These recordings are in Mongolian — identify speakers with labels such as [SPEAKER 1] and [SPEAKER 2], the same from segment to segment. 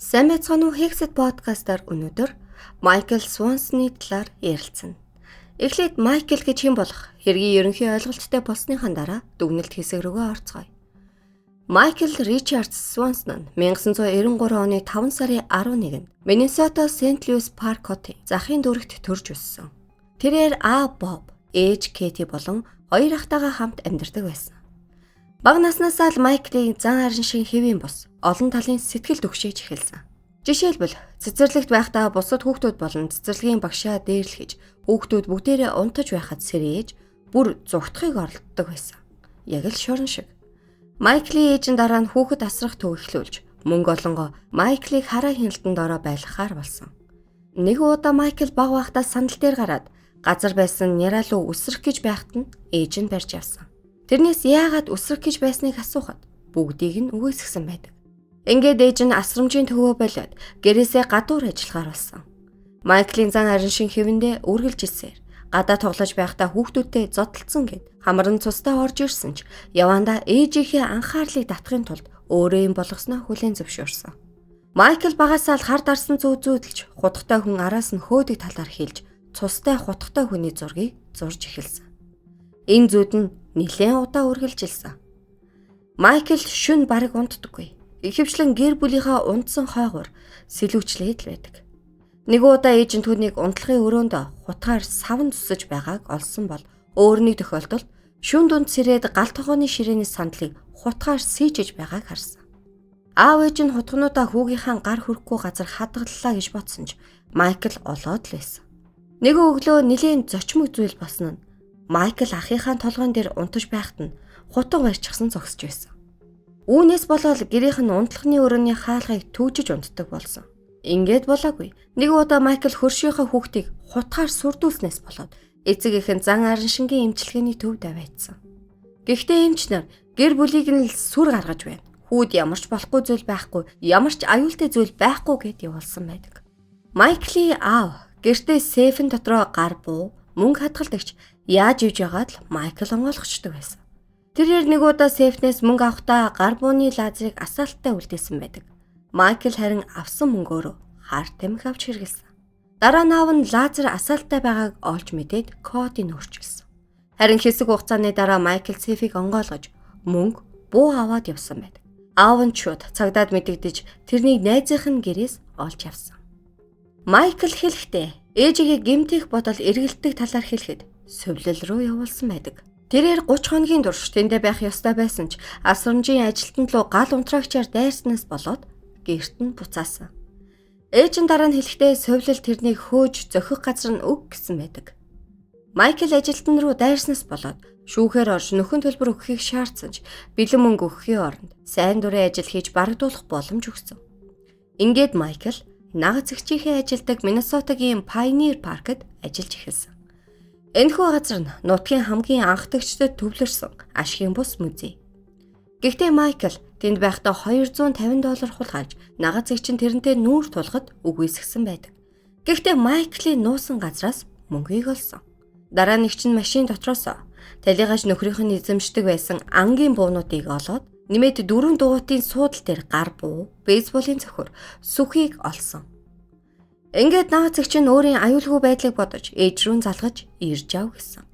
[SPEAKER 1] Сайн байцгаана уу Hexet podcast-аар өнөөдөр Майкл Свонсны талаар ярилцсан. Эхлээд Майкл гэж хэн болох хэргийн ерөнхий ойлголттой болсныхаа дараа дүгнэлт хэсэг рүүгээ орцгоё. Майкл Ричард Свонсон нь 1993 оны 5 сарын 11-нд Миннесота Сент Луис Парк хотын захын дүүрэгт төрж өссөн. Тэрээр Боб, ээж Кэти болон хоёр ахтайгаа хамт амьдардаг байсан. Бага наснасаа л Майклын зан арин шиг хэвийн бус олон талын сэтгэл түгшээж эхэлсэн. Жишээлбэл цэцэрлэгт байхдаа бусад хүүхдүүд болон цэцэрлэгийн багшаа дээрлэхэж хүүхдүүд бүгдээрээ унтаж байхад сэрээж бүр зүгтхийг оролддог байсан. Яг л шорон шиг. Майклийн ээж нь дараа нь хүүхэд асрах төв эхлүүлж мөнгө олонгоо Майклыг хараа хяналтанд ороо байлгахаар болсон. Нэг удаа Майкл бага байхдаа сандал дээр гараад газар байсан няраа руу үсрэх гэж байхад нь ээж нь барьж явсан. Тэрнээс яагаад үсрэх гэж байсныг асуухад бүгдийг нь үгүйсгсэн байдаг. Ингээд ээж нь асрамжийн төвөө болоод гэрээсээ гадуур ажиллахаар болсон. Майклийн зан арин шин хэвэндээ үргэлж ирсээр гадаа тоглож байхдаа хүүхдүүдтэй зодтолцсон гэд хамран цустай орж ирсэн ч явандаа ээжийнхээ анхаарлыг татахын тулд өөрөө юм болгосноо хүлээн зөвшөөрсөн. Майкл багасаа л хар дарсан зүүдэлж хутгатай хүн араас нь хөөдөг талаар хэлж цустай хутгатай хүний зургийг зурж эхэлсэн. Энэ зүүд нь нэлээд удаа үргэлжилсэн. Майкл шөнө бараг унтдаггүй. Ихэвчлэн гэр бүлийнхаа унтсан хойгоор сэлүүчлээд л байдаг. Нэг удаа ээж нь түүнийг унтлахын өрөөнд хутгаар савн зүсэж байгааг олсон бол өөрний тохиолдолд шөнө дунд сэрээд гал тогооны ширээний сандлыг хутгаар сийжиж байгааг харсан. Аав ээж нь хутгнуудаа хүүгийнхаа гар хүрэхгүй газар хадгаллаа гэж бодсон ч Майкл олоод л байсан. Нэг өглөө нэлийн зочмог зүйл болсон нь Майкл ахийнхаа толгойн дээр унтаж байхад нь хутга барьчихсан зогсож байсан. Үүнээс болоод гэрийнх нь унтлахны өрөөний хаалгыг түүжиж унтдаг болсон. Ингээд болоогүй. Нэг удаа Майкл хөршийнхээ хүүхдийг хутгаар сүрдүүлснээс болоод эцэг их нь зан арин шингийн эмчилгээний төв даваадсан. Гэхдээ эмч нар гэр бүлийг нь л сүр гаргаж байна. Хүүд ямарч болохгүй зүйл байхгүй, ямарч аюултай зүйл байхгүй гэд явуулсан байдаг. Майклийн аав гэртээ сейфэн дотроо гар буу, мөнгө хадгалдагч яаж ивж байгаад л Майкл онгойлгочдөг байсан. Тэрээр нэг удаа сейфнээс мөнгө авахдаа гар бууны лазерыг асаалттай үлдээсэн байдаг. Майкл харин авсан мөнгөөрөө хар тамхи авч хэрэгэлсэн. Дараа нь аав нь лазер асаалттай байгааг олж мэдээд кодыг өөрчилсөн. Харин хэсэг хугацааны дараа Майкл сейфийг онгойлгож мөнгө буу аваад явсан байдаг. Аав нь шууд цагдаад мэдэгдэж тэрнийг найзынх нь гэрээс олж авсан. Майкл хэлэхдээ ээжигээ гэмтэх бодол эргэлдэх талаар хэлэхэд сувлал руу явуулсан байдаг. Тэрээр 30 хоногийн турш тэндэ байх ёстой байсан ч асрамжийн ажилтнанд руу гал унтраагчаар дайрснаас болоод гэрт нь буцаасан. Ээж нь дараа нь хэлэхдээ сувлал тэрнийг хөөж зохих газар нь өг гэсэн байдаг. Майкл ажилтнанд руу дайрснаас болоод шүүхээр орж нөхөн төлбөр өгөхийг шаардсан ч бэлэн мөнгө өгөхийн оронд сайн дурын ажил хийж барагдуулах боломж өгсөн. Ингээд Майкл нагц эгчийнхээ ажилдаг Миннесотагийн Pioneer Park-д ажиллаж эхэлсэн. Энэхүү газар нь нутгийн хамгийн анхдагчдад төвлөрсөн ашигын бус музей. Гэхдээ Майкл тэнд байхдаа $250 хулгайлж нагц эгч нь тэрнтэй нүүр тулахад үгүйсгсэн байдаг. Гэхдээ Майклийн нуусан газраас мөнгийг олсон. Дараа нь эгч нь машин дотроос талигаж нөхрийнх нь эзэмшдэг байсан ангийн буунуудыг олоод нэмээд 4 дугуйтын суудал дээр гар буу, бейсболын цохор, сүхийг олсон. Ингээд нагц эгч нь өөрийн аюулгүй байдлыг бодож ээж рүү залгаж ирж яв гэсэн.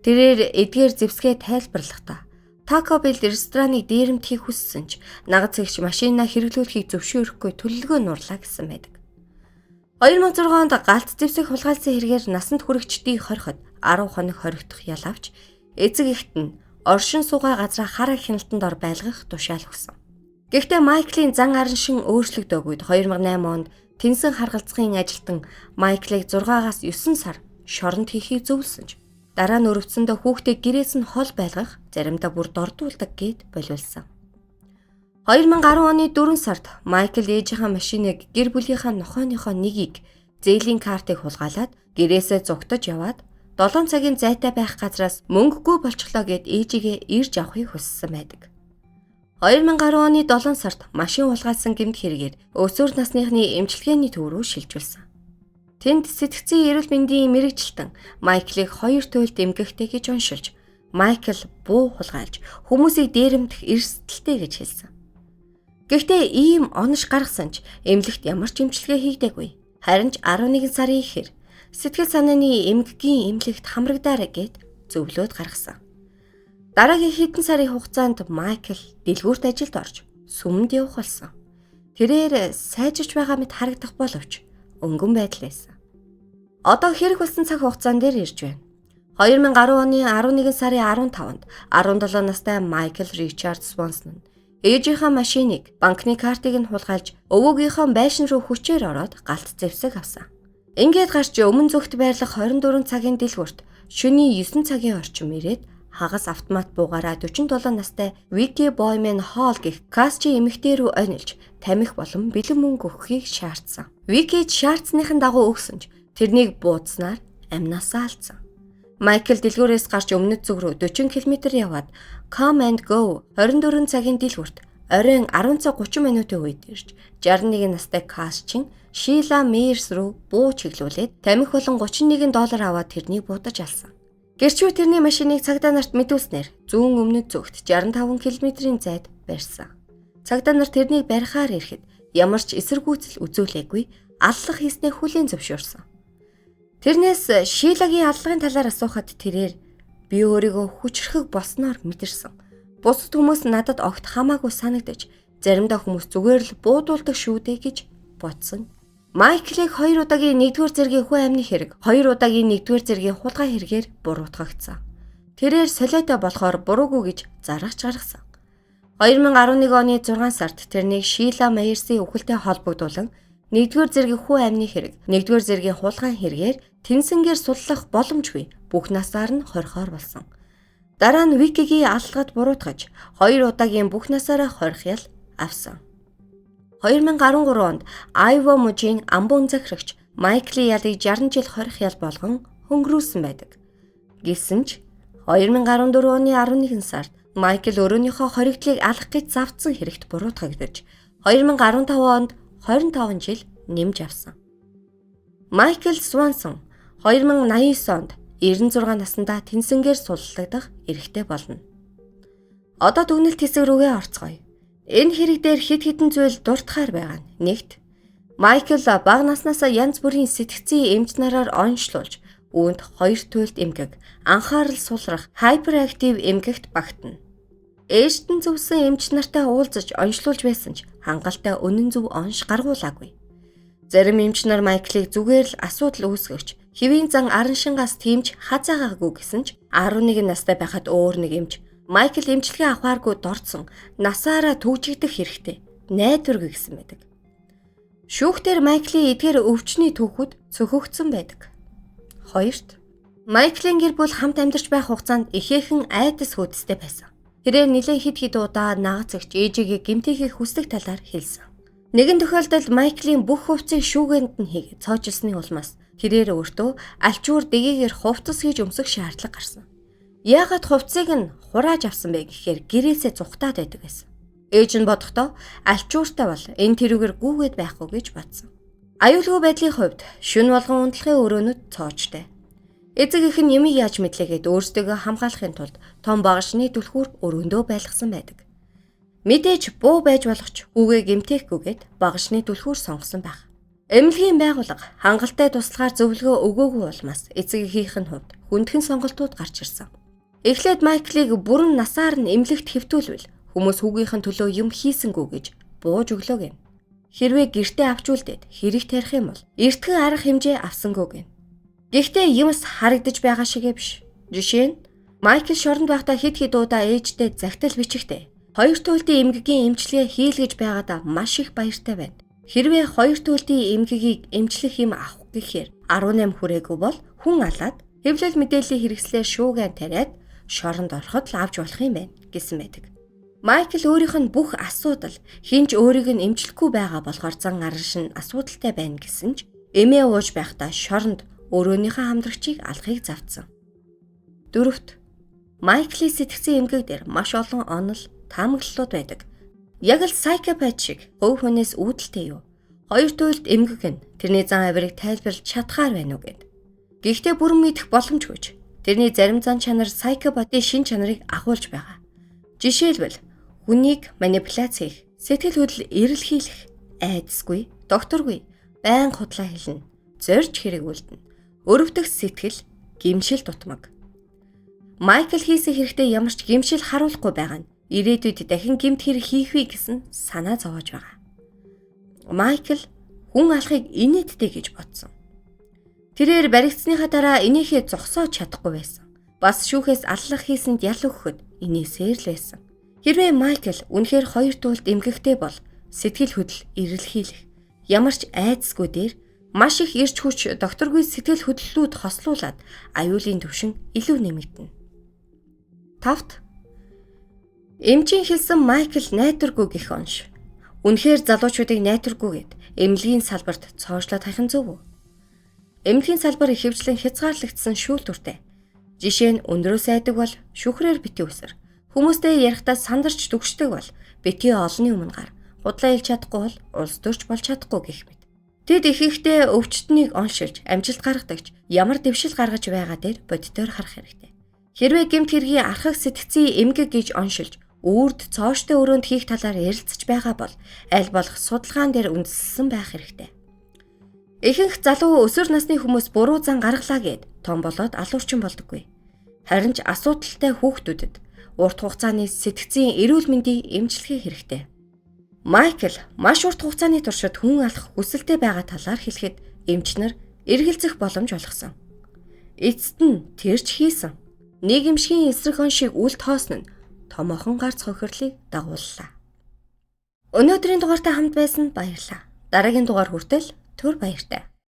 [SPEAKER 1] Тэрээр эдгээр зэвсгээ тайлбарлахдаа Taco Bell рестораныг дээрэмдхийг хүссэн ч нагц эгч машинаа хэрэглүүлэхийг зөвшөөрөхгүй төлөлгөө нуурлаа гэсэн байдаг. 2006 онд галт зэвсэг хулгайлсан хэрэгээр насанд хүрэгчдийг хориход 10 хоног хоригдох ял авч эцэг эхт нь оршин суугаа газраа хараа хяналтанд ор байлгах тушаал өгсөн. Гэхдээ Майклийн зан арин шин өөрчлөгдөг үед 2008 онд Тэнсэн харгалзахын ажилтан Майклыг 6-аас 9 сар шоронд хийхийг зөвлөсөн ч дараа нь өрөвцөндөө хүүхдээ гэрээс нь хол байлгах, заримдаа бүр дордуулдаг гэд болиулсан. 2010 оны 4 сард Майкл ээжийнхээ машиныг гэр бүлийнхаа нохойныхоо нэгийг зээлийн картыг хулгайлаад гэрээсээ зугтаж яваад 7 цагийн зайтай байх газраас мөнгөгүй болчихлоо гэд ээжигээ ирж авахыг хүссэн байдаг. 2010 оны 7 сард машин хулгайлсан гэмт хэрэгээр өсвөр насныхны эмчилгээний төв рүү шилжүүлсэн. Тэнд сэтгцийн эрүүл мэндийн мэрэгчлэн Майклыг 2 туйлд эмгэгтэй гэж уншилж, Майкл буу хулгайлж хүмүүсийг дээрэмдэх эрсдэлтэй гэж хэлсэн. Гэхдээ ийм онош гаргасан ч эмнэлэгт ямар ч эмчилгээ хийгдээгүй. Харин ч 11 сарын ихэр сэтгэл санааны эмгэгийн эмнэлэгт хамрагдаарай гэд зөвлөд гаргасан. Дараагийн хэдэн сарын хугацаанд Майкл дэлгүүрт ажилд орж сүмд явах болсон. Тэрээр сайжирч байгаа мэт харагдах боловч өнгөн байдал байсан. Одоо хэрэг болсон цаг хугацаан дээр ирж байна. 2010 оны 11 сарын 15-нд 17 настай Майкл Ричард Свонсон ээжийнхээ машиныг банкны картыг нь хулгайлж өвөөгийнхөө байшин руу хүчээр ороод галт зэвсэг авсан. Ингээд гарч өмнө зүгт байрлах 24 цагийн дэлгүүрт шөнийн 9 цагийн орчим ирээд хагас автомат буугаараа 47 настай Вики Боймен Холл гэх касчи эмэгтэй рүү онилж тамхи болон бэлэн мөнгө өгөхийг шаардсан. Вики шаардсныхын дагуу өгсөн ч тэрнийг буудснаар амнаасаа алдсан. Майкл дэлгүүрээс гарч өмнөд зүг рүү 40 км яваад Come and Go 24 цагийн дэлгүүрт оройн 10:30 минутын үед ирж 61 настай касчин Шила Мейерс рүү буу чиглүүлээд тамхи болон $31 аваад тэрнийг буудаж алсан. Гэрчүү тэрний машиныг цагдаа нарт мэдүүлснээр зүүн өмнөд зүгт 65 км-ийн зайд барьсан. Цагдаа нар тэрнийг барихаар ирэхэд ямар ч эсэргүүцэл үзүүлээгүй аллах хийснээ хүлээн зөвшөөрсөн. Тэрнээс Шилагийн аллагын талаар асуухад тэрээр би өөрийгөө хүчрхэг болсноор мэдэрсэн. Бусад хүмүүс надад огт хамаагүй санагдаж заримдаа хүмүүс зүгээр л буудуулдаг шүү дээ гэж бодсон. Майклыг 2 удаагийн 1-р зэргийн хүн амны хэрэг, 2 удаагийн 1-р зэргийн хулгай хэрэгээр буруутгагдсан. Тэрээр солиотой болохоор буруугүй гэж заргаж гаргасан. 2011 оны 6 сард тэрнийг Шила Мейерсийн өвгөлтэй холбогдуулан 1-р зэргийн хүн амны хэрэг, 1-р зэргийн хулгай хэрэгээр тэнцэнгээр суллах боломжгүй бүх насаар нь хорихоор болсон. Дараа нь Викигийн аллагад буруутгаж 2 удаагийн бүх насаараа хорих ял авсан. 2013 онд Айва мужийн амбун захирагч Майклийн ялыг 60 жил хорих ял болгон хөнгөрүүлсэн байдаг. Гэсэн ч 2014 оны 11 сард Майкл өөрийнхөө хоригдлыг алах гэж завдсан хэрэгт буруутгагдаж 2015 онд 25 жил нэмж авсан. Майкл Свонсон 2089 онд 96 наснда тэнцэнгээр суллагдах эрхтэй болно. Одоо дүгнэлт хэсэг рүүгээ орцгоё. Энэ хэрэг дээр хэд хэдэн зүйл дуртахаар байгаа нь. Нэгт Майкл бага наснаасаа янз бүрийн сэтгцийн эмч нараар онцлуулж үүнд 2 туйлд эмгэг, анхаарал сулрах, хайперактив эмгэгт багтана. Ээжтэн зөвсөн эмч нартай уулзаж онцлуулж байсан ч хангалттай үнэн зөв онш гаргуулаагүй. Зарим эмч нар Майклыг зүгээр л асуудал үүсгэж хэвийн зан арын шингаас тэмж хазаагаагүй гэсэн ч 11 настай байхад өөр нэг эмч Майкл эмчилгээ авахааргүй дорцсон насаараа түүжигдэх хэрэгтэй найдваргүй гэсэн байдаг. Шүүхтэр Майклийн эдгээр өвчний түүхүүд цөхөгдсөн байдаг. Хоёрт Майклийн гэр бүл хамт амьдарч байх хугацаанд ихээхэн айдас хүйдэстэй байсан. Тэрээр нэлээд хэд хэд удаа нагацэгч ээжигээ гэмтээхийг хүсдэг талаар хэлсэн. Нэгэн тохиолдолд Майклийн бүх хувцсыг шүүгээнд нь хийгээд цоожилсны улмаас тэрээр өөртөө альчуур дэгээр хувцас хийж өмсөх шаардлага гарсан. Яагаад хувцсыг нь хурааж авсан бэ гэхээр гэрээсээ зүхтаад байдаг байсан. Ээж нь бодохдоо альчууртай бол энэ тэрүүгээр гүүгээд байхгүй гэж бодсон. Аюулгүй байдлын хувьд шүн болгон унтлахын өрөөнөд цоочтой. Эцэг эх нь ямиг яаж мэдлээгээд өөрсдөө хамгаалахын тулд том багшны түлхүүр өрөөндөө байлгасан байдаг. Мэдээж буу байж болох ч хүүгээ гэмтээхгүйгээд багшны түлхүүр сонгосон байх. Эмнэлгийн байгууллага хангалттай туслагаар зөвлөгөө өгөөгүй улмаас эцэг эхийнх нь хувьд хүндхэн сонголтууд гарч ирсэн. Эхлээд Майклыг бүрэн насаар нь эмнэлэгт хэвтүүлвэл хүмүүс хүүгийнхэн төлөө юм хийсэнгүү гэж бууж өглөө гэн. Хэрвээ гэртээ авч үлдээд хэрэг тарих юм бол эртхэн арга хэмжээ авсангүү гэн. Гэхдээ юмс харагдаж байгаа шигэ биш. Жишээ нь Майкл шоронд байхдаа хэд хэд удаа ээжтэй загтал бичихтэй. 2 туйлдын эмгэгийн эмчилгээ хийлгэж байгаадаа маш их баяртай байна. Хэрвээ 2 туйлдын эмгэгийг эмчлэх юм авах гэхээр 18 хүрээгүй бол хүн алаад хэвлэл мэдээллийн хэрэгслээр шуугиан тариад шоронд ороход л авч болох юм байна гэсэн байдаг. Майкл өөрийнх нь бүх асуудал хинч өөрийг нь эмчлэхгүй байгаа болохоор зан аран шин асуудалтай байна гэсэн ч эмээ ууж байхдаа шоронд өөрөөнийхөө хамтрагчийг алахыг завдсан. 4-т Майклийн сэтгцэн эмгэг дээр маш олон онол таамаглалууд байдаг. Яг л psychopath шиг өв хүнээс үүдэлтэй юу? 2 туйлд эмгэг нь тэрний зан авирыг тайлбарлаж чадхаар байна уу гэд. Гэхдээ бүрэн мэдэх боломжгүйч. Тэрний зарим зан чанар psychopath-ийн шин чанарыг агуулж байгаа. Жишээлбэл хүнийг манипуляц хийх, Сэтгэл хөдлөл эрэлхийлэх айдасгүй, докторгүй, байнга худлаа хэлнэ, зорж хэрэгүүлдэнэ. Өрөвдөх сэтгэл, гэмшил дутмаг. Майкл хийсэн хэрэгтэй ямар ч гэмшил харуулахгүй байгаа нь ирээдүйд дахин гэмт хэрэг хийх вэ гэсэн санаа зовоож байгаа. Майкл хүн алахыг инээдтэй гэж бодсон. Тэрээр баригдсныхаа дараа инээхээ зогсоож чадахгүй байсан. Бас шүүхээс аллах хийсэнд ял өгөхөд инээсээр л байсан. Хэрвээ Майкл үнэхээр хоёр туулд эмгэгтэй бол сэтгэл хөдлөл эрэлхийлэх ямар ч айдасгүй дээр маш их эрч хүч докторгүй сэтгэл хөдлөлүүд хослуулад аюулын түвшин илүү нэмэгдэнэ. 5. Эмчийн хэлсэн Майкл найдваргүй гэх онш. Үнэхээр залуучуудыг найдваргүйгээд эмнэлгийн салбарт цоошлоод хайх нь зөв үү? Эмнэлгийн салбар ихэвчлэн хязгаарлагдсан шүүлтүртэй. Жишээ нь өндрөөс айдаг бол шүхрээр битгий үсэр. Хүмүүстэй ярихдаа сандарч дүгшдэг бол битгий олонний өмнө гар. Худлаа хэлж чадахгүй бол улс төрч болж чадахгүй гэх мэт. Тэд их ихтэй өвчтнийг оншилж, амжилт гаргадагч ямар дэвшил гаргаж байгаа дээр бодитоор харах хэрэгтэй. Хэрвээ гэмт хэргийн архаг сэтгцийн эмгэг гэж оншилж, үрд цооштой өрөөнд хийх талаар ярилцж байгаа бол аль болох судалгаан дээр үндэслэн байх хэрэгтэй. Ихэнх залуу өсвөр насны хүмүүс буруу зан гаргалаа гэд том болоод алуурчин болдоггүй. Харин ч асуудалтай хүүхдүүдэд урт хугацааны сэтгцийн эрүүл мэндийг эмчилгээ хэрэгтэй. Майкл маш урт хугацааны туршид хүн алах хүсэлтэй байгаа талаар хэлэхэд эмчнэр эргэлзэх боломж олгосон. Эцэст нь тэр ч хийсэн. Нийгэмшгийн эсрэг оншийг үл тоосон нь томоохон гарц хохирлыг дагууллаа. Өнөөдрийн дугаартай хамт байсан баярлалаа. Дараагийн дугаар хүртэл түр баяртай.